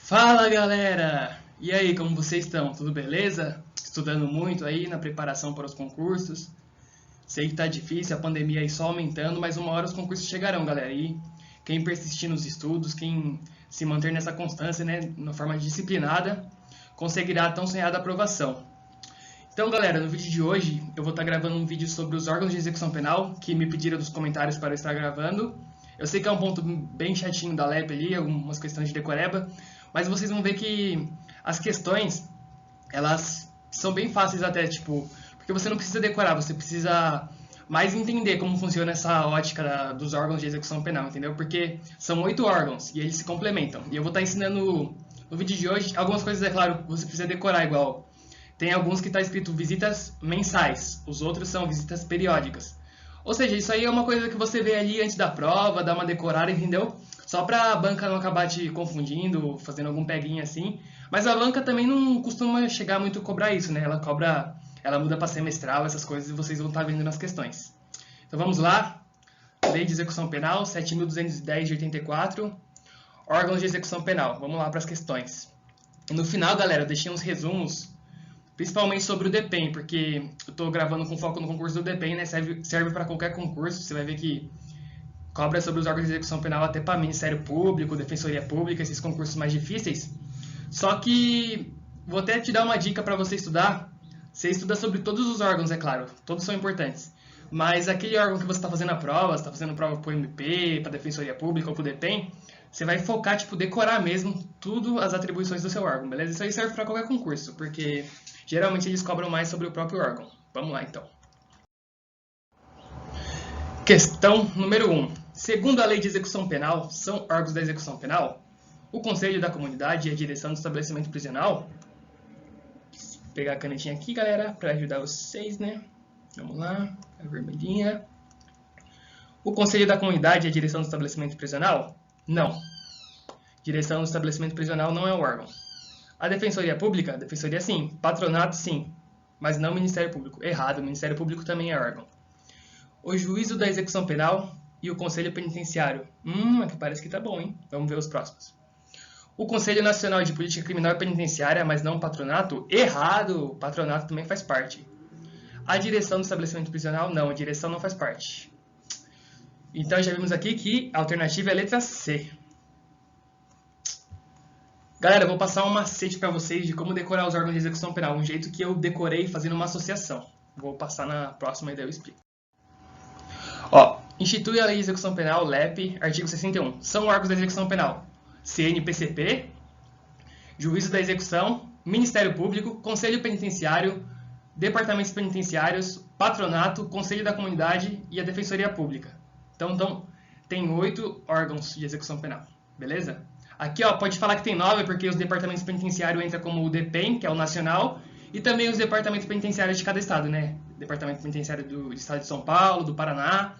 Fala galera! E aí, como vocês estão? Tudo beleza? Estudando muito aí na preparação para os concursos? Sei que tá difícil, a pandemia aí só aumentando, mas uma hora os concursos chegarão, galera. E quem persistir nos estudos, quem se manter nessa constância, né, de uma forma disciplinada, conseguirá a tão sonhada aprovação. Então, galera, no vídeo de hoje eu vou estar gravando um vídeo sobre os órgãos de execução penal, que me pediram nos comentários para eu estar gravando. Eu sei que é um ponto bem chatinho da LEP ali, algumas questões de decoreba, mas vocês vão ver que as questões, elas são bem fáceis até, tipo, porque você não precisa decorar, você precisa mais entender como funciona essa ótica dos órgãos de execução penal, entendeu? Porque são 8 órgãos e eles se complementam. E eu vou estar ensinando no vídeo de hoje algumas coisas, é claro, você precisa decorar igual. Tem alguns que está escrito visitas mensais, os outros são visitas periódicas. Ou seja, isso aí é uma coisa que você vê ali antes da prova, dá uma decorada, entendeu? Só para a banca não acabar te confundindo, fazendo algum peguinha assim. Mas a banca também não costuma chegar muito a cobrar isso, né? Ela muda para semestral, essas coisas, e vocês vão estar vendo nas questões. Então vamos lá. Lei de Execução Penal, 7.210 de 84. Órgãos de Execução Penal. Vamos lá para as questões. No final, galera, eu deixei uns resumos, principalmente sobre o DPEM, porque eu estou gravando com foco no concurso do DPEM, né? Serve para qualquer concurso. Você vai ver que cobra sobre os órgãos de execução penal até para Ministério Público, Defensoria Pública, esses concursos mais difíceis. Só que vou até te dar uma dica para você estudar. Você estuda sobre todos os órgãos, é claro, todos são importantes. Mas aquele órgão que você está fazendo a prova, você está fazendo prova para o MP, para a Defensoria Pública ou para o DPEM, você vai focar, tipo, decorar mesmo tudo as atribuições do seu órgão, beleza? Isso aí serve para qualquer concurso, porque geralmente eles cobram mais sobre o próprio órgão. Vamos lá, então. Questão número 1. Segundo a Lei de Execução Penal, são órgãos da execução penal o Conselho da Comunidade e a Direção do Estabelecimento Prisional. Vou pegar a canetinha aqui, galera, para ajudar vocês, né? Vamos lá, a vermelhinha. O Conselho da Comunidade e a Direção do Estabelecimento Prisional? Não. Direção do Estabelecimento Prisional não é um órgão. A Defensoria Pública? Defensoria sim. Patronato sim. Mas não Ministério Público. Errado, o Ministério Público também é órgão. O Juízo da Execução Penal e o Conselho Penitenciário. Aqui parece que tá bom, hein? Vamos ver os próximos. O Conselho Nacional de Política Criminal e Penitenciária, mas não o patronato? Errado! O patronato também faz parte. A direção do estabelecimento prisional? Não, a direção não faz parte. Então já vimos aqui que a alternativa é a letra C. Galera, eu vou passar um macete para vocês de como decorar os órgãos de execução penal. Um jeito que eu decorei fazendo uma associação. Vou passar na próxima e daí eu explico. Ó, institui a Lei de Execução Penal, LEP, artigo 61. São órgãos da execução penal: CNPCP, Juízo da Execução, Ministério Público, Conselho Penitenciário, Departamentos Penitenciários, Patronato, Conselho da Comunidade e a Defensoria Pública. Então tem 8 órgãos de execução penal, beleza? Aqui, ó, pode falar que tem 9, porque os departamentos penitenciários entram como o DPEM, que é o nacional, e também os departamentos penitenciários de cada estado, né? Departamento Penitenciário do Estado de São Paulo, do Paraná.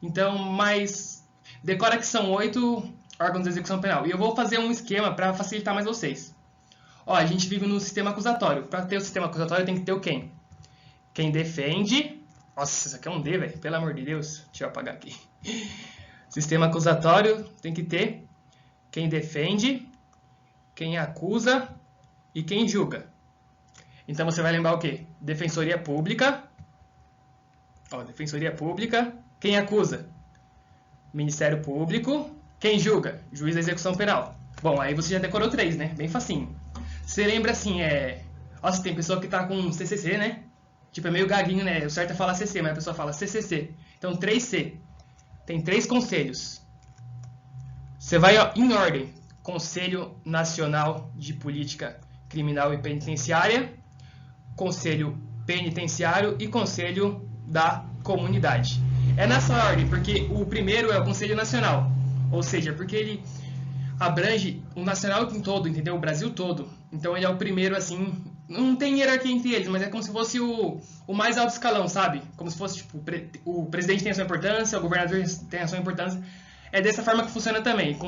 Então, mas decora que são 8 órgãos de execução penal. E eu vou fazer um esquema para facilitar mais vocês. Ó, a gente vive no sistema acusatório. Para ter o sistema acusatório tem que ter o quem? Quem defende... Nossa, isso aqui é um D, velho. Pelo amor de Deus. Deixa eu apagar aqui. Sistema acusatório tem que ter quem defende, quem acusa e quem julga. Então você vai lembrar o quê? Defensoria Pública. Ó, Defensoria Pública. Quem acusa? Ministério Público. Quem julga? Juiz da Execução Penal. Bom, aí você já decorou 3, né? Bem facinho. Você lembra assim, Nossa, tem pessoa que tá com CCC, né? Tipo, é meio gaguinho, né? O certo é falar CC, mas a pessoa fala CCC. Então, 3C. Tem 3 conselhos. Você vai, ó, em ordem. Conselho Nacional de Política Criminal e Penitenciária, Conselho Penitenciário e Conselho da Comunidade. É nessa ordem, porque o primeiro é o Conselho Nacional. Ou seja, porque ele abrange o nacional em todo, entendeu? O Brasil todo. Então ele é o primeiro, assim... Não tem hierarquia entre eles, mas é como se fosse o mais alto escalão, sabe? Como se fosse, tipo, o presidente tem a sua importância, o governador tem a sua importância. É dessa forma que funciona também.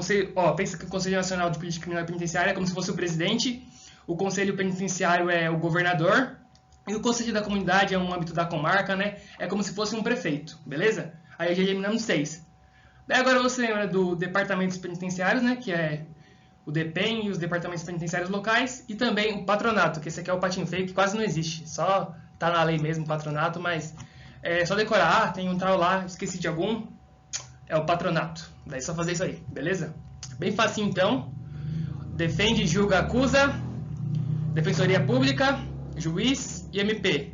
Pensa que o Conselho Nacional de Política Criminal e Penitenciária é como se fosse o presidente, o Conselho Penitenciário é o governador, e o Conselho da Comunidade é um âmbito da comarca, né? É como se fosse um prefeito, beleza? Aí já eliminamos 6. Daí agora você lembra do Departamentos Penitenciários, né? Que é o DPEM e os departamentos penitenciários locais, e também o patronato, que esse aqui é o patinho feio, que quase não existe, só tá na lei mesmo, patronato, mas é só decorar, tem um tal lá, esqueci de algum, é o patronato. Daí é só fazer isso aí, beleza? Bem facinho então. Defende, julga, acusa, Defensoria Pública, Juiz e MP.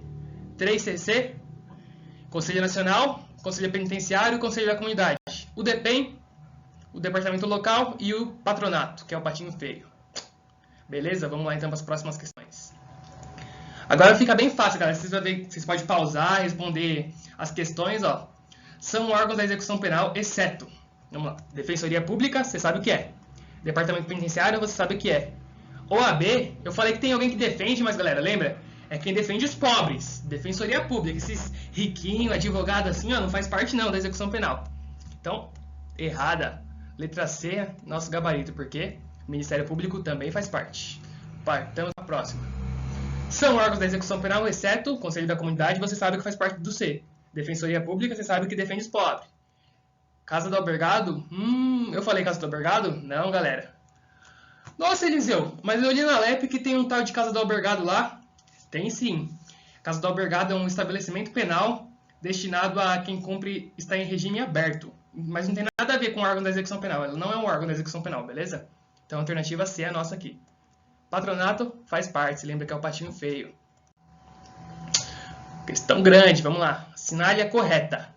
3CC, Conselho Nacional, Conselho Penitenciário e Conselho da Comunidade. O DPEM, o Departamento Local e o Patronato, que é o patinho feio. Beleza? Vamos lá então para as próximas questões. Agora fica bem fácil, galera. Vocês podem pausar e responder as questões, ó. São órgãos da execução penal, exceto, vamos lá, Defensoria Pública, você sabe o que é. Departamento Penitenciário, você sabe o que é. OAB, eu falei que tem alguém que defende, mas galera, lembra? É quem defende os pobres. Defensoria Pública, esses riquinhos, advogado assim, ó, não faz parte não da execução penal. Então, errada. Letra C, nosso gabarito, porque o Ministério Público também faz parte. Partamos para a próxima. São órgãos da execução penal, exceto o Conselho da Comunidade, você sabe que faz parte do C. Defensoria Pública, você sabe que defende os pobres. Casa do Albergado? Eu falei Casa do Albergado? Não, galera. Nossa, Eliseu, mas eu li na LEP que tem um tal de Casa do Albergado lá. Tem sim. Casa do Albergado é um estabelecimento penal destinado a quem cumpre está em regime aberto. Mas não tem nada a ver com o órgão da execução penal. Ela não é um órgão da execução penal, beleza? Então a alternativa C é a nossa aqui. Patronato faz parte, se lembra que é o patinho feio. Questão grande, vamos lá. Assinale a correta.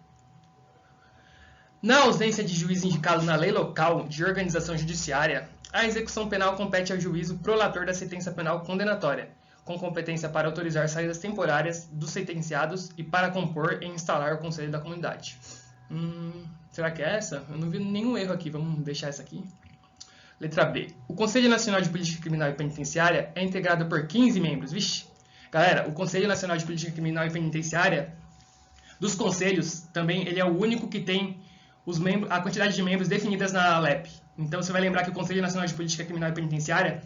Na ausência de juiz indicado na lei local de organização judiciária, a execução penal compete ao juízo prolator da sentença penal condenatória, com competência para autorizar saídas temporárias dos sentenciados e para compor e instalar o Conselho da Comunidade. Será que é essa? Eu não vi nenhum erro aqui, vamos deixar essa aqui. Letra B. O Conselho Nacional de Política Criminal e Penitenciária é integrado por 15 membros. Vixe! Galera, o Conselho Nacional de Política Criminal e Penitenciária, dos conselhos, também ele é o único que tem a quantidade de membros definidas na LEP. Então você vai lembrar que o Conselho Nacional de Política Criminal e Penitenciária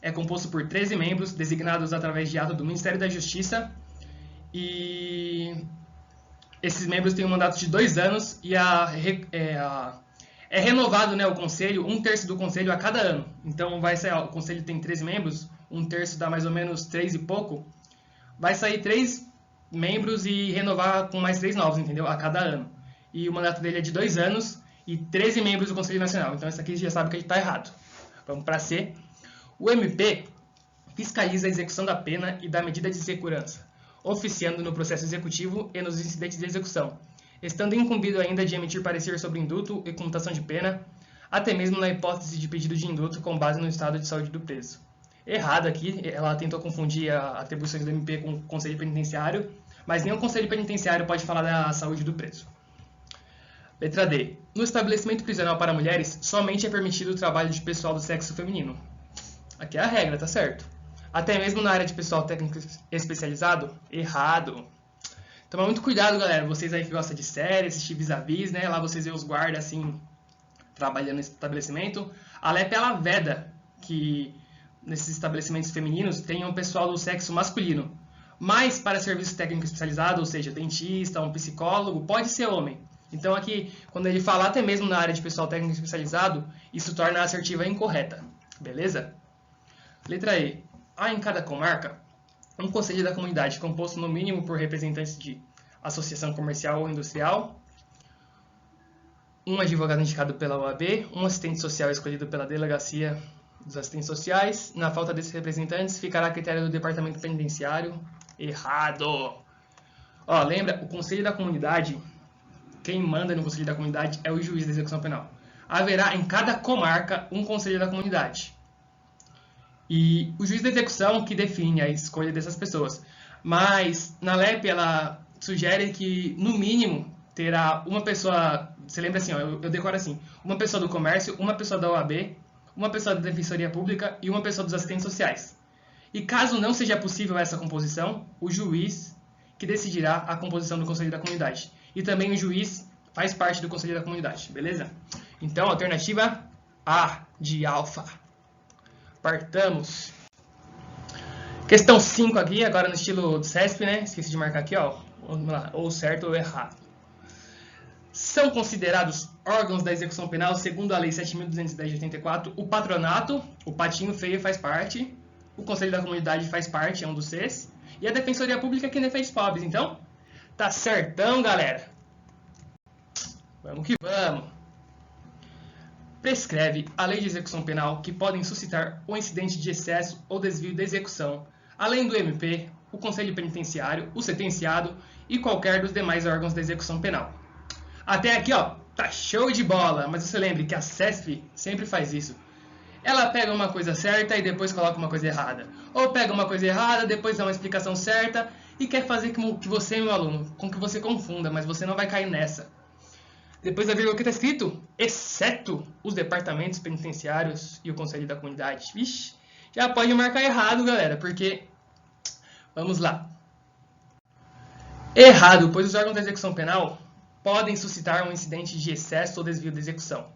é composto por 13 membros, designados através de ato do Ministério da Justiça. E esses membros têm um mandato de 2 anos e é renovado, né, o conselho, 1/3 do conselho a cada ano. Então vai sair, o conselho tem 13 membros, 1/3 dá mais ou menos 3 e pouco. Vai sair 3 membros e renovar com mais 3 novos, entendeu? A cada ano. E o mandato dele é de 2 anos e 13 membros do Conselho Nacional. Então isso aqui já sabe que a gente está errado. Vamos para C. O MP fiscaliza a execução da pena e da medida de segurança, oficiando no processo executivo e nos incidentes de execução, estando incumbido ainda de emitir parecer sobre indulto e comutação de pena, até mesmo na hipótese de pedido de indulto com base no estado de saúde do preso. Errado aqui, ela tentou confundir as atribuições do MP com o Conselho Penitenciário, mas nem o Conselho Penitenciário pode falar da saúde do preso. Letra D. No estabelecimento prisional para mulheres, somente é permitido o trabalho de pessoal do sexo feminino. Aqui é a regra, tá certo? Até mesmo na área de pessoal técnico especializado? Errado. Toma muito cuidado, galera. Vocês aí que gostam de série, assistir vis-a-vis, né? Lá vocês veem os guardas, assim, trabalhando nesse estabelecimento. A LEP, ela veda que nesses estabelecimentos femininos tenham pessoal do sexo masculino. Mas para serviço técnico especializado, ou seja, dentista, um psicólogo, pode ser homem. Então aqui, quando ele fala até mesmo na área de pessoal técnico especializado, isso torna a assertiva incorreta. Beleza? Letra E. Há em cada comarca um conselho da comunidade composto no mínimo por representantes de associação comercial ou industrial, um advogado indicado pela OAB, um assistente social escolhido pela delegacia dos assistentes sociais. Na falta desses representantes, ficará a critério do departamento penitenciário. Errado! Ó, lembra, o conselho da comunidade, quem manda no conselho da comunidade é o juiz da execução penal. Haverá em cada comarca um conselho da comunidade. E o juiz da execução que define a escolha dessas pessoas. Mas na LEP ela sugere que, no mínimo, terá uma pessoa... Você lembra assim, ó, eu decoro assim. Uma pessoa do comércio, uma pessoa da OAB, uma pessoa da Defensoria Pública e uma pessoa dos assistentes sociais. E caso não seja possível essa composição, o juiz que decidirá a composição do Conselho da Comunidade. E também o juiz faz parte do Conselho da Comunidade, beleza? Então, alternativa A, de alfa. Partamos. Questão 5 aqui, agora no estilo do CESP, né? Esqueci de marcar aqui, ó. Vamos lá, ou certo ou errado. São considerados órgãos da execução penal, segundo a Lei 7.210 de 84, o patronato, o patinho feio faz parte, o Conselho da Comunidade faz parte, é um dos Cs, e a Defensoria Pública é quem defende os pobres. Então, tá certão, galera. Vamos que vamos. Prescreve a Lei de Execução Penal que podem suscitar o incidente de excesso ou desvio da execução, além do MP, o Conselho Penitenciário, o sentenciado e qualquer dos demais órgãos da execução penal. Até aqui, ó, tá show de bola, mas você lembre que a CESP sempre faz isso. Ela pega uma coisa certa e depois coloca uma coisa errada. Ou pega uma coisa errada, depois dá uma explicação certa e quer fazer com que você, meu aluno, com que você confunda, mas você não vai cair nessa. Depois da vírgula que está escrito, exceto os departamentos penitenciários e o Conselho da Comunidade. Vixe, já pode marcar errado, galera, porque... Vamos lá. Errado, pois os órgãos da execução penal podem suscitar um incidente de excesso ou desvio da execução.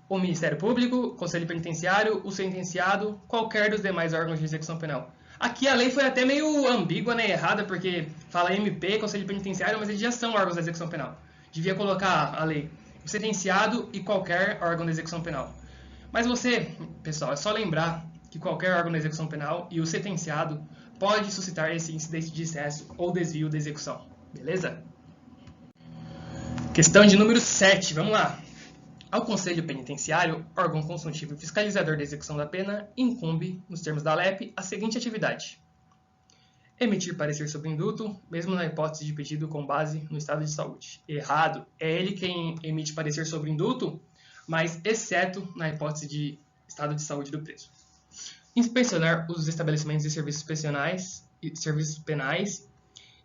O Ministério Público, o Conselho Penitenciário, o sentenciado, qualquer dos demais órgãos de execução penal. Aqui a lei foi até meio ambígua, né, errada, porque fala MP, Conselho Penitenciário, mas eles já são órgãos da execução penal. Devia colocar a lei, o sentenciado e qualquer órgão da execução penal. Mas você, pessoal, é só lembrar que qualquer órgão da execução penal e o sentenciado pode suscitar esse incidente de excesso ou desvio da execução. Beleza? Questão de número 7, vamos lá. Ao Conselho Penitenciário, órgão consultivo e fiscalizador da execução da pena, incumbe, nos termos da LEP, a seguinte atividade: emitir parecer sobre indulto, mesmo na hipótese de pedido com base no estado de saúde. Errado. É ele quem emite parecer sobre indulto, mas exceto na hipótese de estado de saúde do preso. Inspecionar os estabelecimentos de serviços penais,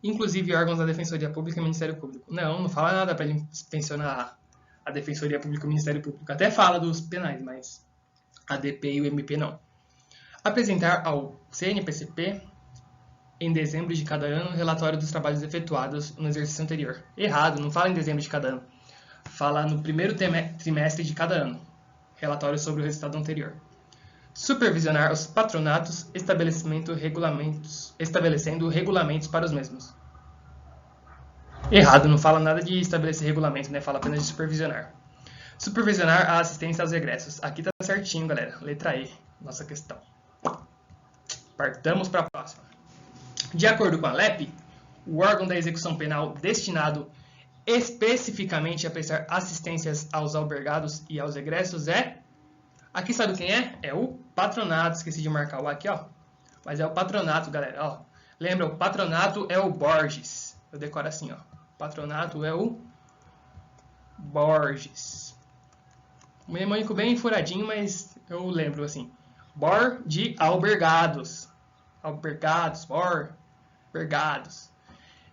inclusive órgãos da Defensoria Pública e Ministério Público. Não fala nada para ele inspecionar a Defensoria Pública e o Ministério Público. Até fala dos penais, mas a DP e o MP não. Apresentar ao CNPCP, em dezembro de cada ano, relatório dos trabalhos efetuados no exercício anterior. Errado, não fala em dezembro de cada ano. Fala no primeiro trimestre de cada ano. Relatório sobre o resultado anterior. Supervisionar os patronatos, estabelecendo regulamentos para os mesmos. Errado, não fala nada de estabelecer regulamento, né? Fala apenas de supervisionar. Supervisionar a assistência aos egressos. Aqui tá certinho, galera. Letra E, nossa questão. Partamos para a próxima. De acordo com a LEP, o órgão da execução penal destinado especificamente a prestar assistências aos albergados e aos egressos é... Aqui sabe quem é? É o patronato. Esqueci de marcar o aqui, ó. Mas é o patronato, galera. Ó. Lembra, o patronato é o Borges. Eu decoro assim, ó. O patronato é o Borges. Um mnemônico bem furadinho, mas eu lembro assim. Bor de albergados. Albergados, albergados.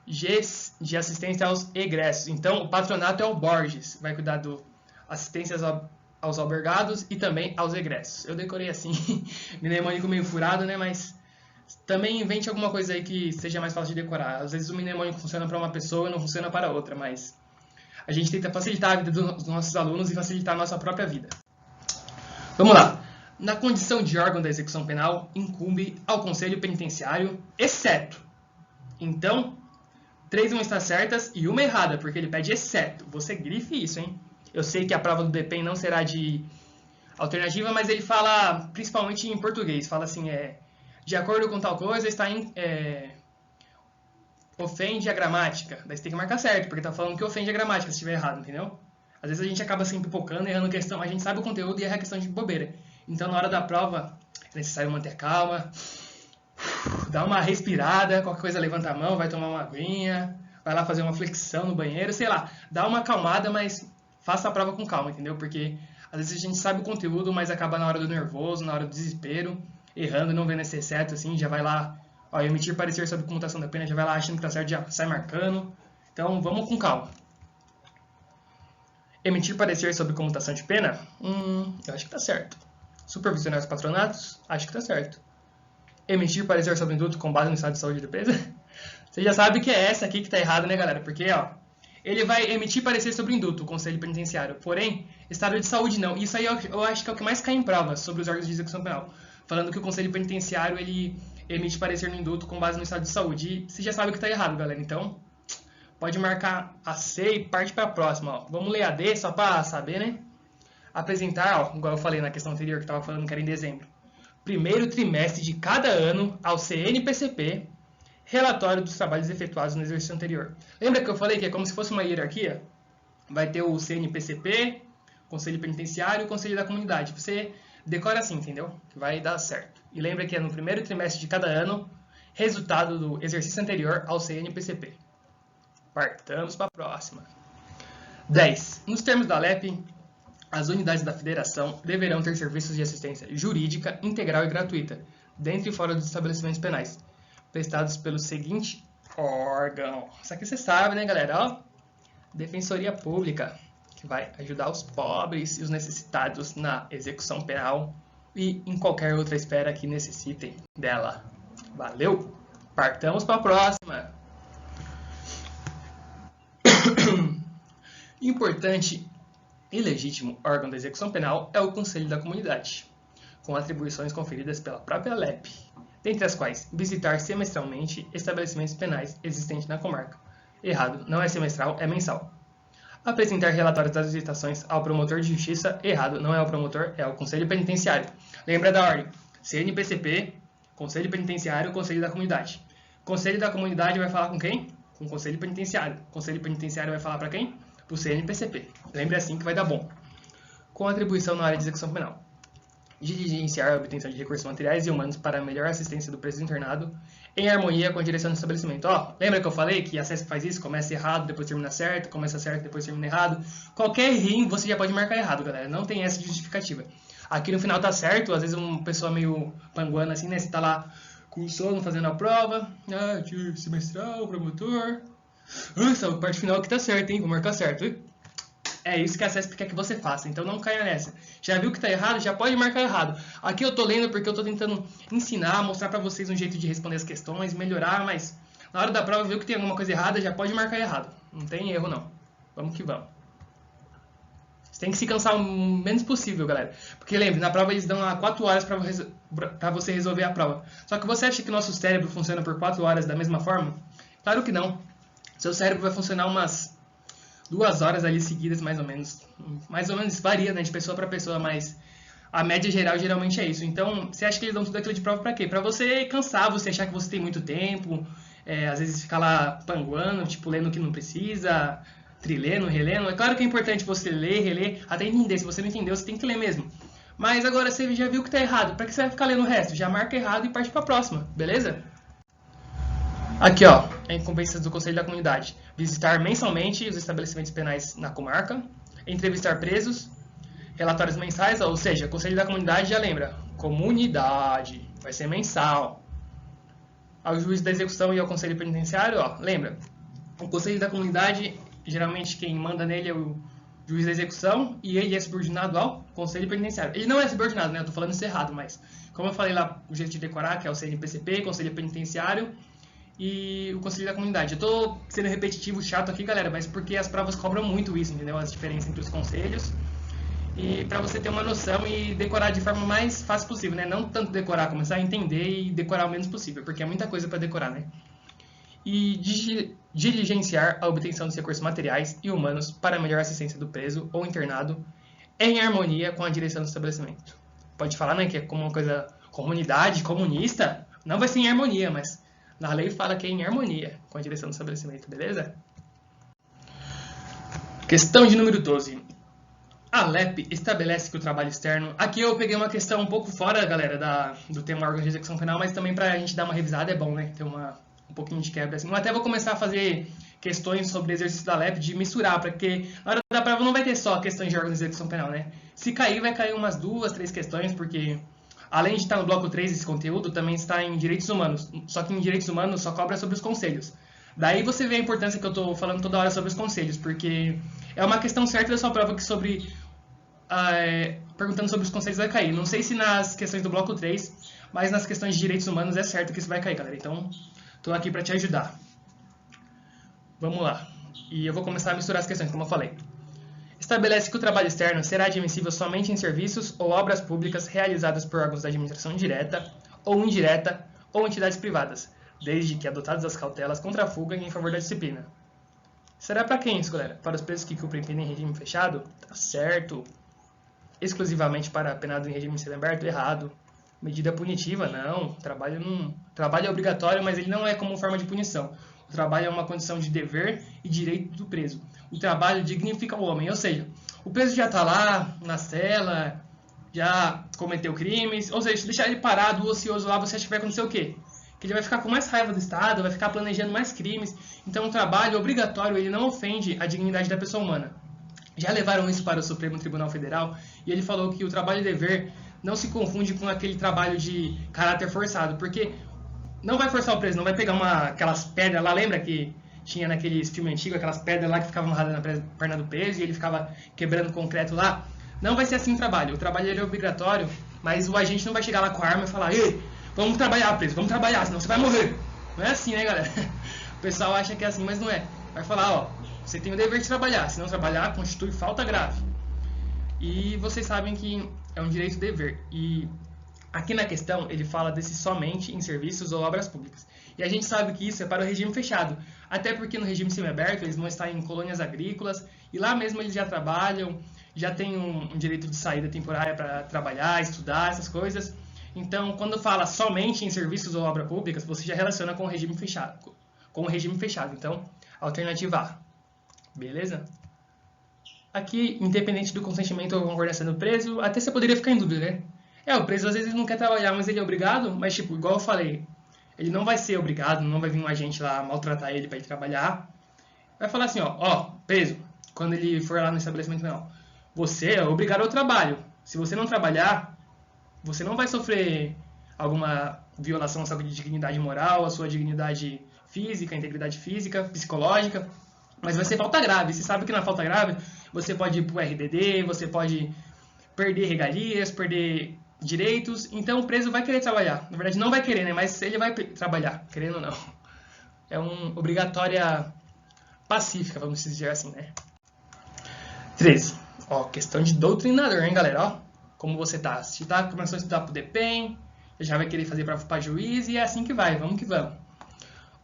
G de assistência aos egressos. Então, o patronato é o Borges. Vai cuidar do assistências aos albergados e também aos egressos. Eu decorei assim, mnemônico meio furado, né? Mas também invente alguma coisa aí que seja mais fácil de decorar. Às vezes o mnemônico funciona para uma pessoa e não funciona para outra, mas a gente tenta facilitar a vida dos nossos alunos e facilitar a nossa própria vida. Vamos lá. Na condição de órgão da execução penal, incumbe ao Conselho Penitenciário, exceto. Então, 3 vão estar certas e uma errada, porque ele pede exceto. Você grife isso, hein? Eu sei que a prova do DPEM não será de alternativa, mas ele fala principalmente em português. Fala assim, de acordo com tal coisa, ofende a gramática. Daí você tem que marcar certo, porque tá falando que ofende a gramática se estiver errado, entendeu? Às vezes a gente acaba sempre pipocando, errando questão. A gente sabe o conteúdo e erra a questão de bobeira. Então, na hora da prova, é necessário manter calma, dar uma respirada, qualquer coisa levanta a mão, vai tomar uma aguinha, vai lá fazer uma flexão no banheiro, sei lá. Dá uma acalmada, mas faça a prova com calma, entendeu? Porque às vezes a gente sabe o conteúdo, mas acaba na hora do nervoso, na hora do desespero, errando, não vendo esse exceto, assim, já vai lá, ó, emitir parecer sobre comutação da pena, já vai lá achando que tá certo, já sai marcando. Então, vamos com calma. Emitir parecer sobre comutação de pena? Eu acho que tá certo. Supervisionar os patronatos? Acho que tá certo. Emitir parecer sobre indulto com base no estado de saúde do preso? Você já sabe que é essa aqui que tá errada, né, galera? Porque, ó, ele vai emitir parecer sobre indulto, o Conselho Penitenciário. Porém, estado de saúde não. Isso aí eu acho que é o que mais cai em prova sobre os órgãos de execução penal. Falando que o Conselho Penitenciário, ele emite parecer no indulto com base no estado de saúde. E você já sabe que tá errado, galera. Então, pode marcar a C e parte para a próxima. Ó. Vamos ler a D só para saber, né? Apresentar, ó, igual eu falei na questão anterior, que estava falando que era em dezembro. Primeiro trimestre de cada ano ao CNPCP, relatório dos trabalhos efetuados no exercício anterior. Lembra que eu falei que é como se fosse uma hierarquia? Vai ter o CNPCP, Conselho Penitenciário e o Conselho da Comunidade. Você decora assim, entendeu? Que vai dar certo. E lembra que é no primeiro trimestre de cada ano, resultado do exercício anterior ao CNPCP. Partamos para a próxima. 10. Nos termos da LEP, as unidades da Federação deverão ter serviços de assistência jurídica integral e gratuita, dentro e fora dos estabelecimentos penais, prestados pelo seguinte órgão. Isso aqui você sabe, né, galera? Ó, Defensoria Pública, que vai ajudar os pobres e os necessitados na execução penal e em qualquer outra esfera que necessitem dela. Valeu! Partamos para a próxima. Importante e legítimo órgão da execução penal é o Conselho da Comunidade, com atribuições conferidas pela própria LEP, dentre as quais visitar semestralmente estabelecimentos penais existentes na comarca. Errado, não é semestral, é mensal. Apresentar relatórios das visitações ao promotor de justiça. Errado, não é o promotor, é o Conselho Penitenciário. Lembra da ordem? CNPCP, Conselho Penitenciário, Conselho da Comunidade. Conselho da Comunidade vai falar com quem? Com o Conselho Penitenciário. Conselho Penitenciário vai falar para quem? Para o CNPCP. Lembre assim que vai dar bom. Com atribuição na área de execução penal. Diligenciar a obtenção de recursos materiais e humanos para a melhor assistência do preso internado em harmonia com a direção do estabelecimento. Ó, lembra que eu falei que a SESP faz isso? Começa errado, depois termina certo, começa certo, depois termina errado. Qualquer errinho você já pode marcar errado, galera. Não tem essa justificativa. Aqui no final tá certo, às vezes uma pessoa meio panguana assim, né? Você tá lá com sono fazendo a prova. Ah, tio, semestral, promotor. Essa parte final aqui tá certa, hein? Vou marcar certo, hein? É isso que a SESP quer que você faça, então não caia nessa. Já viu que está errado? Já pode marcar errado. Aqui eu estou lendo porque eu estou tentando ensinar, mostrar para vocês um jeito de responder as questões, melhorar, mas na hora da prova viu que tem alguma coisa errada, já pode marcar errado. Não tem erro não. Vamos que vamos. Você tem que se cansar o menos possível, galera. Porque lembre, na prova eles dão lá 4 horas para você resolver a prova. Só que você acha que o nosso cérebro funciona por 4 horas da mesma forma? Claro que não. Seu cérebro vai funcionar umas 2 horas ali seguidas, mais ou menos. Mais ou menos varia, né, de pessoa para pessoa, mas a média geral geralmente é isso. Então, você acha que eles dão tudo aquilo de prova para quê? Para você cansar, você achar que você tem muito tempo, às vezes ficar lá panguando, tipo, lendo o que não precisa, trilhando, relendo. É claro que é importante você ler, reler, até entender. Se você não entendeu, você tem que ler mesmo. Mas agora você já viu que tá errado. Para que você vai ficar lendo o resto? Já marca errado e parte para a próxima, beleza? Aqui, ó, incumbências do Conselho da Comunidade. Visitar mensalmente os estabelecimentos penais na comarca, entrevistar presos, relatórios mensais, ou seja, Conselho da Comunidade já lembra, comunidade, vai ser mensal. Ao juiz da execução e ao Conselho Penitenciário, ó, lembra, o Conselho da Comunidade, geralmente quem manda nele é o juiz da execução e ele é subordinado ao Conselho Penitenciário. Ele não é subordinado, né, eu tô falando isso errado, mas como eu falei lá, o jeito de decorar, que é o CNPCP, Conselho Penitenciário, e o Conselho da Comunidade. Eu tô sendo repetitivo, chato aqui, galera, mas porque as provas cobram muito isso, entendeu? As diferenças entre os conselhos. E para você ter uma noção e decorar de forma mais fácil possível, né? Não tanto decorar, começar a entender e decorar o menos possível, porque é muita coisa para decorar, né? E diligenciar a obtenção dos recursos materiais e humanos para a melhor assistência do preso ou internado em harmonia com a direção do estabelecimento. Pode falar, né, que é como uma coisa comunidade, comunista, não vai ser em harmonia, mas na lei fala que é em harmonia com a direção do estabelecimento, beleza? Questão de número 12. A LEP estabelece que o trabalho externo... Aqui eu peguei uma questão um pouco fora, galera, do tema órgão de execução penal, mas também pra gente dar uma revisada é bom, né? Ter um pouquinho de quebra assim. Eu até vou começar a fazer questões sobre exercício da LEP de misturar, porque na hora da prova não vai ter só questões de órgão de execução penal, né? Se cair, vai cair umas 2, 3 questões, porque... Além de estar no bloco 3 esse conteúdo, também está em direitos humanos. Só que em direitos humanos só cobra sobre os conselhos. Daí você vê a importância que eu estou falando toda hora sobre os conselhos, porque é uma questão certa da sua prova que sobre... perguntando sobre os conselhos vai cair. Não sei se nas questões do bloco 3, mas nas questões de direitos humanos é certo que isso vai cair, galera. Então, estou aqui para te ajudar. Vamos lá. E eu vou começar a misturar as questões, como eu falei. Estabelece que o trabalho externo será admissível somente em serviços ou obras públicas realizadas por órgãos da administração direta ou indireta ou entidades privadas, desde que adotadas as cautelas contra a fuga e em favor da disciplina. Será para quem isso, galera? Para os presos que cumprem pena em regime fechado? Tá certo. Exclusivamente para penado em regime semiaberto? Errado. Medida punitiva? Não. Trabalho é obrigatório, mas ele não é como forma de punição. O trabalho é uma condição de dever e direito do preso. O trabalho dignifica o homem, ou seja, o preso já está lá na cela, já cometeu crimes, ou seja, se deixar ele parado, ocioso lá, você acha que vai acontecer o quê? Que ele vai ficar com mais raiva do Estado, vai ficar planejando mais crimes. Então o trabalho obrigatório, ele não ofende a dignidade da pessoa humana. Já levaram isso para o Supremo Tribunal Federal e ele falou que o trabalho de dever não se confunde com aquele trabalho de caráter forçado, porque não vai forçar o preso, não vai pegar aquelas pedras lá, lembra que tinha naqueles filmes antigos, aquelas pedras lá que ficavam amarradas na perna do preso e ele ficava quebrando concreto lá? Não vai ser assim o trabalho é obrigatório, mas o agente não vai chegar lá com a arma e falar: ei, vamos trabalhar, preso, vamos trabalhar, senão você vai morrer. Não é assim, né, galera? O pessoal acha que é assim, mas não é. Vai falar: ó, você tem o dever de trabalhar, se não trabalhar, constitui falta grave. E vocês sabem que é um direito e dever. E aqui na questão, ele fala desse somente em serviços ou obras públicas. E a gente sabe que isso é para o regime fechado. Até porque no regime semiaberto, eles vão estar em colônias agrícolas, e lá mesmo eles já trabalham, já tem um direito de saída temporária para trabalhar, estudar, essas coisas. Então, quando fala somente em serviços ou obras públicas, você já relaciona com o regime fechado. Então, alternativa A. Beleza? Aqui, independente do consentimento ou concordância do preso, até você poderia ficar em dúvida, né? O preso às vezes não quer trabalhar, mas ele é obrigado, mas tipo, igual eu falei, ele não vai ser obrigado, não vai vir um agente lá maltratar ele para ele trabalhar. Vai falar assim, ó, preso, quando ele for lá no estabelecimento penal, você é obrigado ao trabalho. Se você não trabalhar, você não vai sofrer alguma violação à sua dignidade moral, à sua dignidade física, integridade física, psicológica, mas vai ser falta grave. Você sabe que na falta grave, você pode ir pro RDD, você pode perder regalias, perder direitos, então o preso vai querer trabalhar. Na verdade, não vai querer, né? Mas ele vai trabalhar, querendo ou não. É uma obrigatória pacífica, vamos dizer assim, né? 13. Ó, questão de doutrinador, hein, galera? Ó, como você tá? Se tá começando a estudar pro DPEM, já vai querer fazer prova para juiz e é assim que vai, vamos que vamos.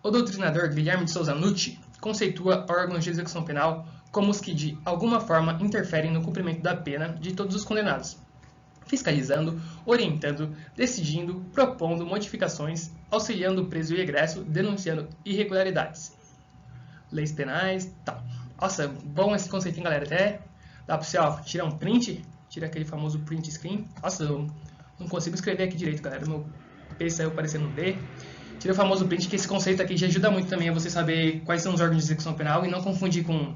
O doutrinador Guilherme de Souza Nucci conceitua órgãos de execução penal como os que, de alguma forma, interferem no cumprimento da pena de todos os condenados, fiscalizando, orientando, decidindo, propondo modificações, auxiliando o preso e egresso, denunciando irregularidades. Leis penais, tal. Nossa, bom esse conceitinho, galera. Até dá pra você, ó, tirar um print, tira aquele famoso print screen. Nossa, eu não consigo escrever aqui direito, galera. Meu PC saiu parecendo um D. Tira o famoso print, que esse conceito aqui já ajuda muito também a você saber quais são os órgãos de execução penal e não confundir com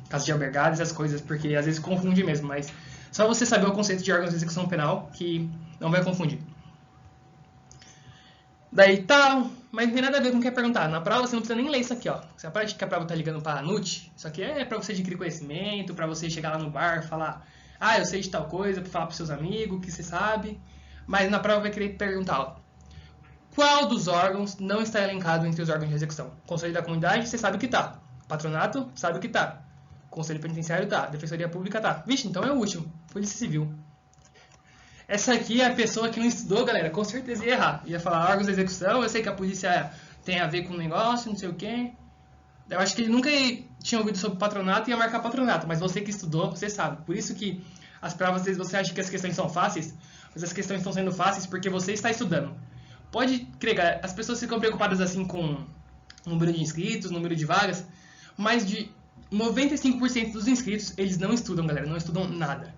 casa de albergado, essas coisas, porque às vezes confunde mesmo, mas só você saber o conceito de órgãos de execução penal que não vai confundir. Daí tal, mas não tem nada a ver com o que é perguntar. Na prova você não precisa nem ler isso aqui, ó. Você acha que a prova tá ligando para a NUT? Isso aqui é para você adquirir conhecimento, para você chegar lá no bar, falar: ah, eu sei de tal coisa, para falar para seus amigos que você sabe. Mas na prova vai querer perguntar, ó, qual dos órgãos não está elencado entre os órgãos de execução? Conselho da Comunidade, você sabe o que tá. Patronato, sabe o que tá. Conselho Penitenciário, tá. Defensoria Pública, tá. Vixe, então é o último. Polícia Civil. Essa aqui é a pessoa que não estudou, galera. Com certeza ia errar. Ia falar órgãos de execução, eu sei que a polícia tem a ver com o negócio, não sei o quê. Eu acho que ele nunca tinha ouvido sobre patronato e ia marcar patronato. Mas você que estudou, você sabe. Por isso que as provas, às vezes, você acha que as questões são fáceis, mas as questões estão sendo fáceis porque você está estudando. Pode crer, galera, as pessoas ficam preocupadas assim com o número de inscritos, número de vagas, mas de 95% dos inscritos, eles não estudam, galera, não estudam nada.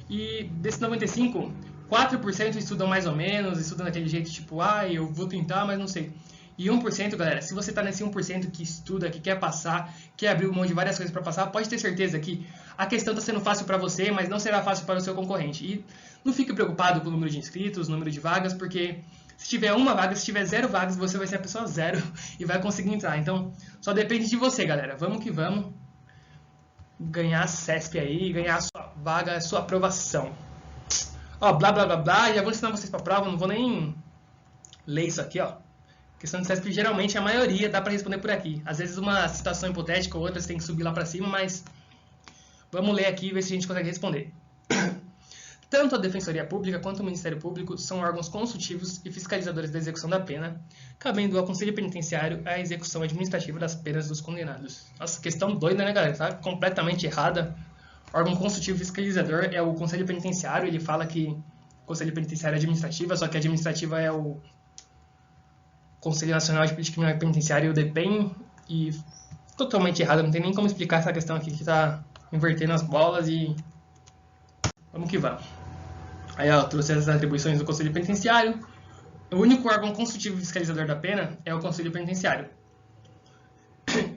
E desses 95%, 4% estudam mais ou menos, estudam daquele jeito tipo, ah, eu vou tentar, mas não sei. E 1%, galera, se você tá nesse 1% que estuda, que quer passar, quer abrir mão de várias coisas para passar, pode ter certeza que a questão está sendo fácil para você, mas não será fácil para o seu concorrente. E não fique preocupado com o número de inscritos, número de vagas, porque se tiver uma vaga, se tiver 0 vagas, você vai ser a pessoa 0 e vai conseguir entrar. Então, só depende de você, galera. Vamos que vamos ganhar a CESP aí, ganhar a sua vaga, a sua aprovação. Ó, blá, blá, blá, blá. Já vou ensinar vocês para a prova, não vou nem ler isso aqui, ó. Questão de CESP, geralmente, a maioria dá para responder por aqui. Às vezes, uma situação hipotética ou outra, você tem que subir lá para cima, mas vamos ler aqui e ver se a gente consegue responder. Tanto a Defensoria Pública quanto o Ministério Público são órgãos consultivos e fiscalizadores da execução da pena, cabendo ao Conselho Penitenciário a execução administrativa das penas dos condenados. Nossa, questão doida, né, galera? Tá completamente errada. Órgão consultivo e fiscalizador é o Conselho Penitenciário, ele fala que o Conselho Penitenciário é administrativa, só que a administrativa é o Conselho Nacional de Política Criminal e Penitenciária, o DEPEN, e totalmente errado, não tem nem como explicar essa questão aqui que está invertendo as bolas e vamos que vamos. Aí eu trouxe as atribuições do Conselho Penitenciário. O único órgão consultivo e fiscalizador da pena é o Conselho Penitenciário.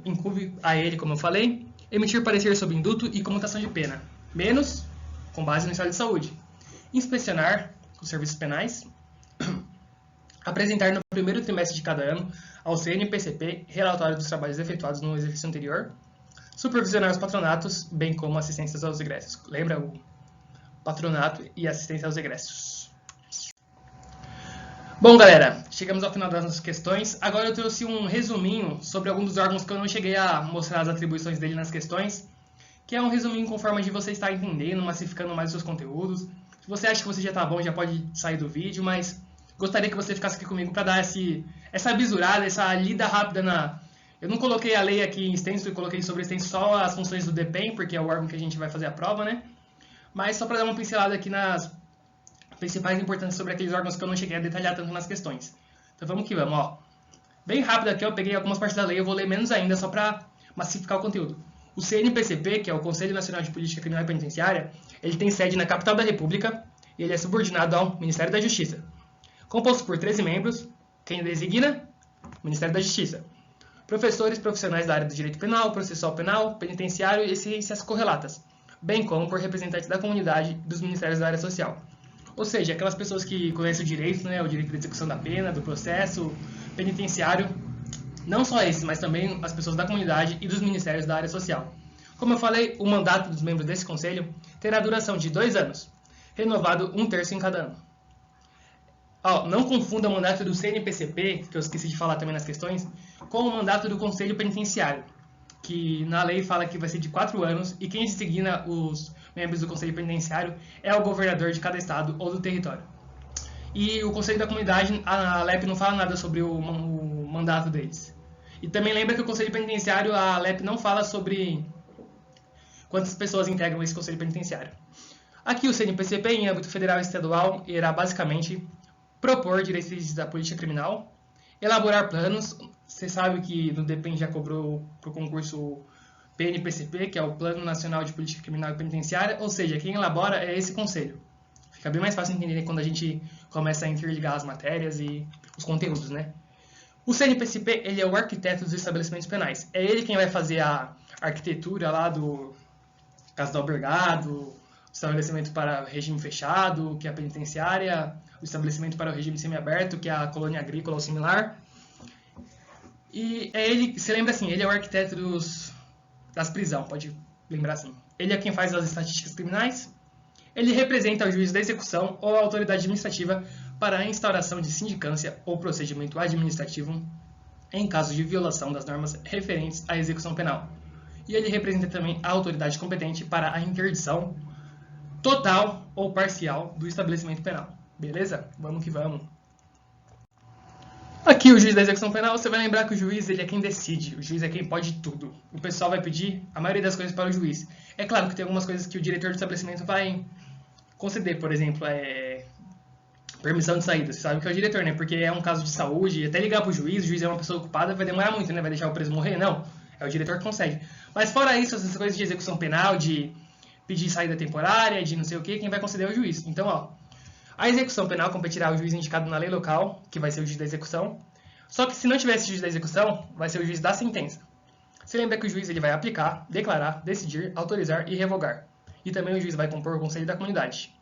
Incumbe a ele, como eu falei, emitir parecer sobre induto e comutação de pena, menos com base no estado de saúde. Inspecionar os serviços penais. Apresentar no primeiro trimestre de cada ano ao CNPCP relatório dos trabalhos efetuados no exercício anterior. Supervisionar os patronatos, bem como assistências aos egressos. Lembra o patronato e assistência aos egressos. Bom, galera, chegamos ao final das nossas questões. Agora eu trouxe um resuminho sobre alguns dos órgãos que eu não cheguei a mostrar as atribuições dele nas questões, que é um resuminho com forma de você estar entendendo, massificando mais os seus conteúdos. Se você acha que você já está bom, já pode sair do vídeo, mas gostaria que você ficasse aqui comigo para dar essa bisurada, essa lida rápida na... Eu não coloquei a lei aqui em extenso, eu coloquei sobre extenso só as funções do DEPEN, porque é o órgão que a gente vai fazer a prova, né? Mas só para dar uma pincelada aqui nas principais importâncias sobre aqueles órgãos que eu não cheguei a detalhar tanto nas questões. Então vamos que vamos, ó. Bem rápido aqui, eu peguei algumas partes da lei, eu vou ler menos ainda, só para massificar o conteúdo. O CNPCP, que é o Conselho Nacional de Política Criminal e Penitenciária, ele tem sede na capital da República e ele é subordinado ao Ministério da Justiça. Composto por 13 membros, quem designa? O Ministério da Justiça. Professores profissionais da área do direito penal, processual penal, penitenciário e ciências correlatas, bem como por representantes da comunidade dos ministérios da área social. Ou seja, aquelas pessoas que conhecem o direito, né, o direito da execução da pena, do processo penitenciário, não só esses, mas também as pessoas da comunidade e dos ministérios da área social. Como eu falei, o mandato dos membros desse conselho terá duração de 2 anos, renovado 1/3 em cada ano. Não confunda o mandato do CNPCP, que eu esqueci de falar também nas questões, com o mandato do Conselho Penitenciário, que na lei fala que vai ser de 4 anos e quem designa os membros do Conselho Penitenciário é o governador de cada estado ou do território. E o Conselho da Comunidade, a LEP não fala nada sobre o mandato deles. E também lembra que o Conselho Penitenciário, a LEP não fala sobre quantas pessoas integram esse Conselho Penitenciário. Aqui o CNPCP, em âmbito federal e estadual, irá basicamente propor diretrizes da política criminal, elaborar planos. Você sabe que no DEPEN já cobrou para o concurso PNPCP, que é o Plano Nacional de Política Criminal e Penitenciária, ou seja, quem elabora é esse conselho. Fica bem mais fácil entender quando a gente começa a interligar as matérias e os conteúdos, né? O CNPCP, ele é o arquiteto dos estabelecimentos penais. É ele quem vai fazer a arquitetura lá do Casa do Albergado, o estabelecimento para regime fechado, que é a penitenciária, o estabelecimento para o regime semiaberto, que é a colônia agrícola ou similar. E é ele, você lembra assim, ele é o arquiteto das prisões, pode lembrar assim. Ele é quem faz as estatísticas criminais, ele representa o juiz da execução ou a autoridade administrativa para a instauração de sindicância ou procedimento administrativo em caso de violação das normas referentes à execução penal. E ele representa também a autoridade competente para a interdição total ou parcial do estabelecimento penal. Beleza? Vamos que vamos. Aqui o juiz da execução penal, você vai lembrar que o juiz ele é quem decide, o juiz é quem pode tudo. O pessoal vai pedir a maioria das coisas para o juiz. É claro que tem algumas coisas que o diretor do estabelecimento vai conceder, por exemplo, permissão de saída. Você sabe que é o diretor, né? Porque é um caso de saúde, até ligar para o juiz é uma pessoa ocupada, vai demorar muito, né? Vai deixar o preso morrer? Não, é o diretor que concede. Mas fora isso, essas coisas de execução penal, de pedir saída temporária, de não sei o que, quem vai conceder é o juiz. Então, a execução penal competirá ao juiz indicado na lei local, que vai ser o juiz da execução. Só que se não tivesse juiz da execução, vai ser o juiz da sentença. Você lembra que o juiz ele vai aplicar, declarar, decidir, autorizar e revogar. E também o juiz vai compor o conselho da comunidade.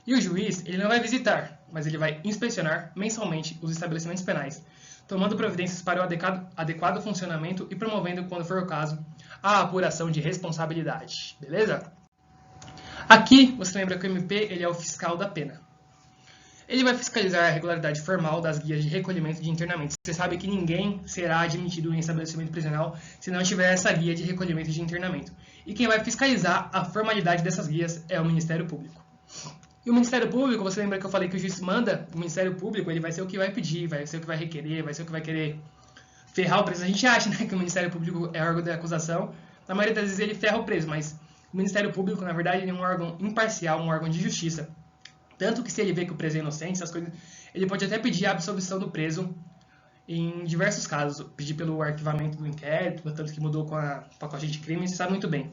E o juiz ele não vai visitar, mas ele vai inspecionar mensalmente os estabelecimentos penais, tomando providências para o adequado funcionamento e promovendo, quando for o caso, a apuração de responsabilidade. Beleza? Aqui, você lembra que o MP ele é o fiscal da pena. Ele vai fiscalizar a regularidade formal das guias de recolhimento de internamento. Você sabe que ninguém será admitido em estabelecimento prisional se não tiver essa guia de recolhimento de internamento. E quem vai fiscalizar a formalidade dessas guias é o Ministério Público. E o Ministério Público, você lembra que eu falei que o juiz manda? O Ministério Público ele vai ser o que vai pedir, vai ser o que vai requerer, vai ser o que vai querer ferrar o preso. A gente acha, né, que o Ministério Público é órgão da acusação. Na maioria das vezes ele ferra o preso, mas o Ministério Público, na verdade, ele é um órgão imparcial, um órgão de justiça. Tanto que se ele vê que o preso é inocente, essas coisas, ele pode até pedir a absolvição do preso em diversos casos. Pedir pelo arquivamento do inquérito, tanto que mudou com a pacote de crime, você sabe muito bem.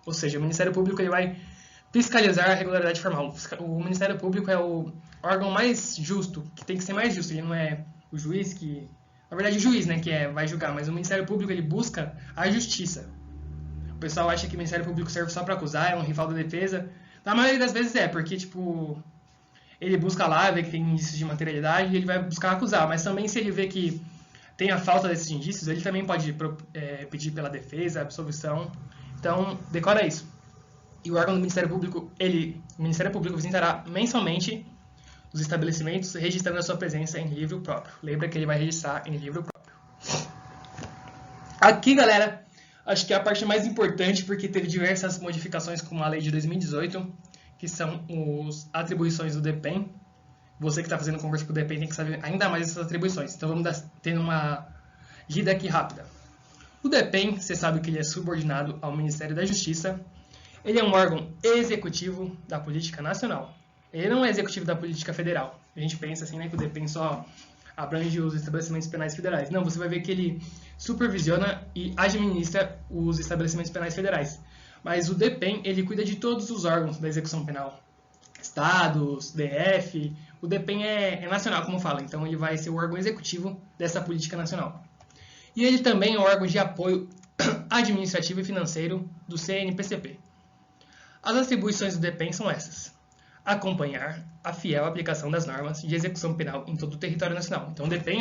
Ou seja, o Ministério Público ele vai fiscalizar a regularidade formal. O Ministério Público é o órgão mais justo, que tem que ser mais justo. Ele não é o juiz que... Na verdade, o juiz, né, vai julgar, mas o Ministério Público ele busca a justiça. O pessoal acha que o Ministério Público serve só para acusar, é um rival da defesa. Na maioria das vezes porque, tipo, ele busca lá, vê que tem indícios de materialidade e ele vai buscar acusar. Mas também se ele vê que tem a falta desses indícios, ele também pode pedir pela defesa, absolvição. Então, decora isso. E o órgão do Ministério Público, o Ministério Público visitará mensalmente os estabelecimentos, registrando a sua presença em livro próprio. Lembra que ele vai registrar em livro próprio. Aqui, galera, acho que é a parte mais importante, porque teve diversas modificações com a lei de 2018, que são as atribuições do DPEM. Você que está fazendo concurso para o DPEM tem que saber ainda mais essas atribuições. Então vamos ter uma lida aqui rápida. O DPEM, você sabe que ele é subordinado ao Ministério da Justiça. Ele é um órgão executivo da política nacional. Ele não é executivo da política federal. A gente pensa assim, né, que o DPEM só abrange os estabelecimentos penais federais. Não, você vai ver que ele supervisiona e administra os estabelecimentos penais federais. Mas o DPEM, ele cuida de todos os órgãos da execução penal. Estados, DF, o DPEM é nacional, como fala. Então ele vai ser o órgão executivo dessa política nacional. E ele também é o órgão de apoio administrativo e financeiro do CNPCP. As atribuições do DPEM são essas: acompanhar a fiel aplicação das normas de execução penal em todo o território nacional. Então o DPEM,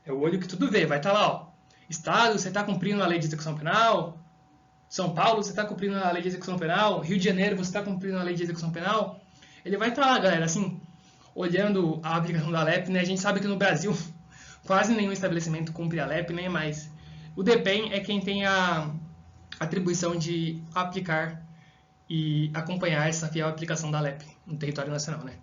é o olho que tudo vê, vai estar lá, Estado, você está cumprindo a lei de execução penal? São Paulo, você está cumprindo a lei de execução penal? Rio de Janeiro, você está cumprindo a lei de execução penal? Ele vai estar lá, galera, assim, olhando a aplicação da LEP, né? A gente sabe que no Brasil quase nenhum estabelecimento cumpre a LEP, nem mais. O DPEM é quem tem a atribuição de aplicar e acompanhar essa fiel aplicação da LEP no território nacional, né?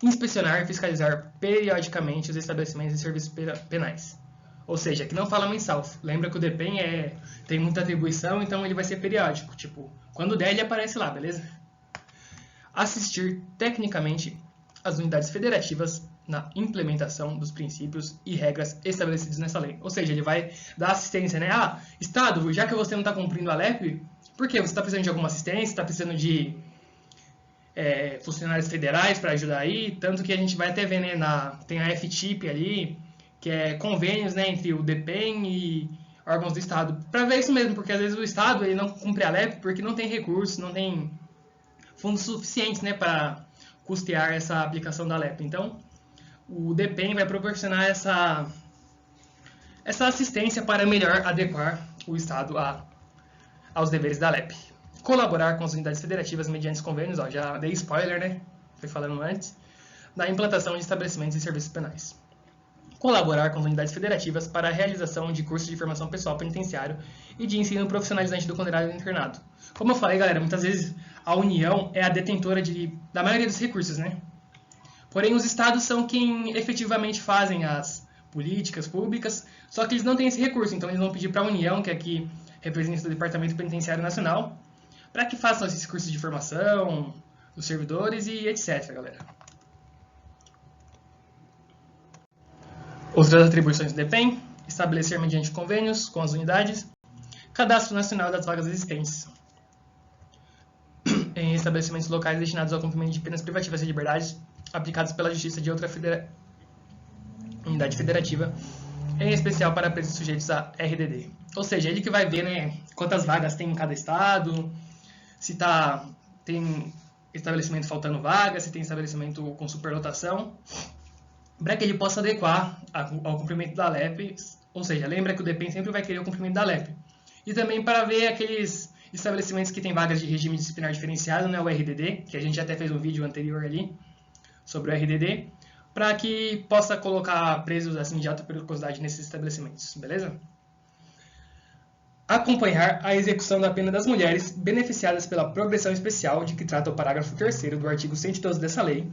Inspecionar e fiscalizar periodicamente os estabelecimentos e serviços penais. Ou seja, que não fala mensal. Lembra que o DPEM tem muita atribuição, então ele vai ser periódico. Tipo, quando der, ele aparece lá, beleza? Assistir tecnicamente as unidades federativas na implementação dos princípios e regras estabelecidos nessa lei. Ou seja, ele vai dar assistência, né? Estado, já que você não está cumprindo a LEP, por quê? Você está precisando de alguma assistência, está precisando de funcionários federais para ajudar aí, tanto que a gente vai até ver, né, tem a FTIP ali, que é convênios, né, entre o DPEM e órgãos do Estado, para ver isso mesmo, porque às vezes o Estado ele não cumpre a LEP porque não tem recursos, não tem fundos suficientes, né, para custear essa aplicação da LEP. Então, o DPEM vai proporcionar essa assistência para melhor adequar o Estado aos deveres da LEP. Colaborar com as unidades federativas mediante convênios, já dei spoiler, né? Fui falando antes, na implantação de estabelecimentos e serviços penais. Colaborar com as unidades federativas para a realização de cursos de formação pessoal penitenciário e de ensino profissionalizante do condenado internado. Como eu falei, galera, muitas vezes a União é a detentora da maioria dos recursos, né? Porém, os estados são quem efetivamente fazem as políticas públicas, só que eles não têm esse recurso, então eles vão pedir para a União, que aqui representa o Departamento Penitenciário Nacional, para que façam esses cursos de formação dos servidores e etc, galera. Outras atribuições do DPEM: estabelecer mediante convênios com as unidades, cadastro nacional das vagas existentes em estabelecimentos locais destinados ao cumprimento de penas privativas de liberdade aplicadas pela Justiça de outra unidade federativa, em especial para presos sujeitos a RDD. Ou seja, ele que vai ver, né, quantas vagas tem em cada estado, se tem estabelecimento faltando vaga, se tem estabelecimento com superlotação, para que ele possa adequar ao cumprimento da LEP. Ou seja, lembra que o DPEM sempre vai querer o cumprimento da LEP. E também para ver aqueles estabelecimentos que têm vagas de regime disciplinar diferenciado, né, o RDD, que a gente até fez um vídeo anterior ali sobre o RDD, para que possa colocar presos assim de alta periculosidade nesses estabelecimentos, beleza? acompanhar a execução da pena das mulheres beneficiadas pela progressão especial de que trata o parágrafo 3º do artigo 112 dessa lei,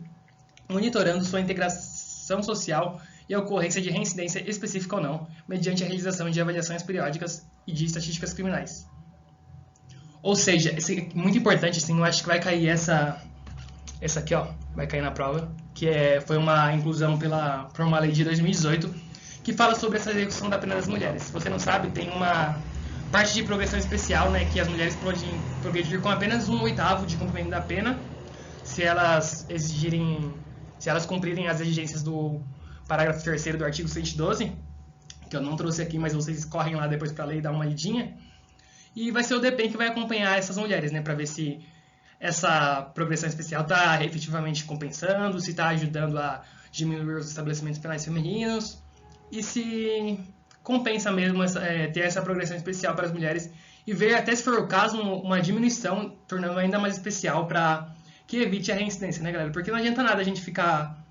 monitorando sua integração social e a ocorrência de reincidência específica ou não, mediante a realização de avaliações periódicas e de estatísticas criminais. Ou seja, muito importante, assim, eu acho que vai cair essa aqui, ó, vai cair na prova, que foi uma inclusão por uma lei de 2018, que fala sobre essa execução da pena das mulheres. Se você não sabe, tem uma parte de progressão especial, né, que as mulheres podem progredir com apenas 1/8 de cumprimento da pena, se elas cumprirem as exigências do parágrafo 3º do artigo 112, que eu não trouxe aqui, mas vocês correm lá depois para ler e dar uma lidinha. E vai ser o DPEM que vai acompanhar essas mulheres, né, para ver se essa progressão especial está efetivamente compensando, se está ajudando a diminuir os estabelecimentos penais femininos e se compensa mesmo ter essa progressão especial para as mulheres e ver, até se for o caso, uma diminuição, tornando ainda mais especial para que evite a reincidência, né, galera? Porque não adianta nada a gente ficar...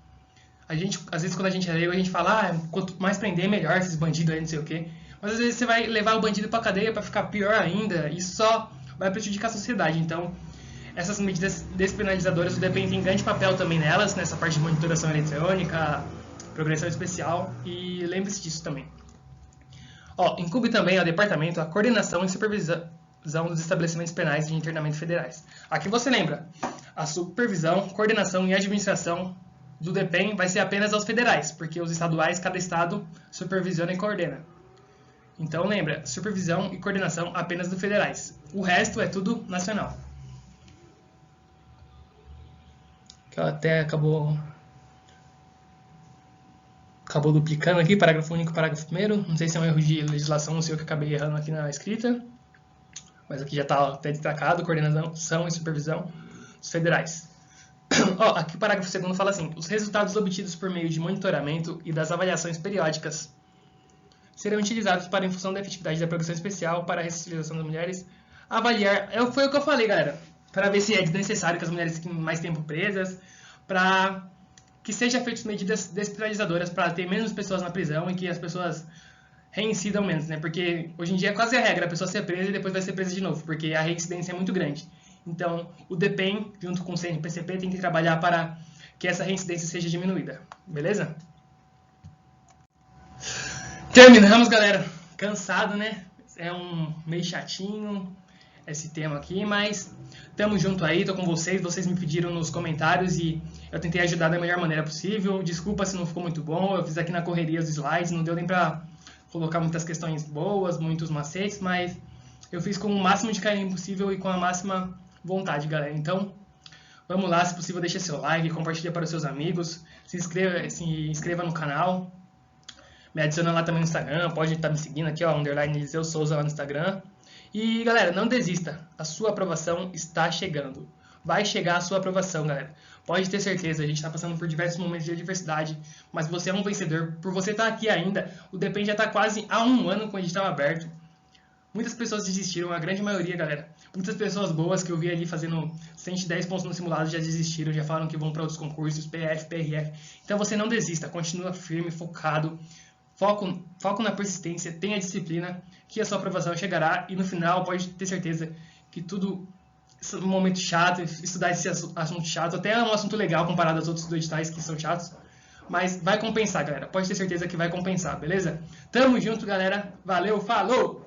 às vezes, quando a gente é leigo, a gente fala, quanto mais prender, melhor, esses bandidos aí, não sei o quê. Mas às vezes você vai levar o bandido para cadeia para ficar pior ainda, e isso só vai prejudicar a sociedade. Então, essas medidas despenalizadoras, o DPEM tem grande papel também nelas, nessa parte de monitoração eletrônica, progressão especial, e lembre-se disso também. Incumbe também ao Departamento a coordenação e supervisão dos estabelecimentos penais de internamento federais. Aqui você lembra, a supervisão, coordenação e administração do DPEM vai ser apenas aos federais, porque os estaduais, cada estado supervisiona e coordena. Então lembra, supervisão e coordenação apenas dos federais. O resto é tudo nacional. Que até acabou duplicando aqui, parágrafo único, parágrafo 1º. Não sei se é um erro de legislação, não sei o que acabei errando aqui na escrita. Mas aqui já está até destacado, coordenação e supervisão dos federais. Aqui o parágrafo 2º fala assim: os resultados obtidos por meio de monitoramento e das avaliações periódicas serão utilizados para, em função da efetividade da progressão especial para a ressocialização das mulheres, avaliar, foi o que eu falei, galera, para ver se é desnecessário que as mulheres fiquem mais tempo presas, para que sejam feitas medidas despenalizadoras para ter menos pessoas na prisão e que as pessoas reincidam menos, né? Porque hoje em dia é quase a regra, a pessoa ser presa e depois vai ser presa de novo, porque a reincidência é muito grande. Então, o DPEM, junto com o CNPCP, tem que trabalhar para que essa reincidência seja diminuída, beleza? Terminamos, galera. Cansado, né? É meio chatinho esse tema aqui, mas tamo junto aí, tô com vocês me pediram nos comentários e eu tentei ajudar da melhor maneira possível. Desculpa se não ficou muito bom, eu fiz aqui na correria os slides, não deu nem pra colocar muitas questões boas, muitos macetes, mas eu fiz com o máximo de carinho possível e com a máxima vontade, galera. Então, vamos lá, se possível deixa seu like, compartilha para os seus amigos, se inscreva no canal. Me adiciona lá também no Instagram, pode estar me seguindo aqui, ó, _Eliseu Souza lá no Instagram. E, galera, não desista, a sua aprovação está chegando. Vai chegar a sua aprovação, galera. Pode ter certeza, a gente está passando por diversos momentos de adversidade, mas você é um vencedor. Por você estar aqui ainda, o DPEM já está quase há 1 ano com o edital aberto. Muitas pessoas desistiram, a grande maioria, galera. Muitas pessoas boas que eu vi ali fazendo 110 pontos no simulado já desistiram, já falaram que vão para outros concursos, PF, PRF. Então você não desista, continua firme, focado. Foco na persistência, tenha disciplina, que a sua aprovação chegará e no final pode ter certeza que tudo, um momento chato, estudar esse assunto chato, até é um assunto legal comparado aos outros editais que são chatos, mas vai compensar, galera, pode ter certeza que vai compensar, beleza? Tamo junto, galera, valeu, falou!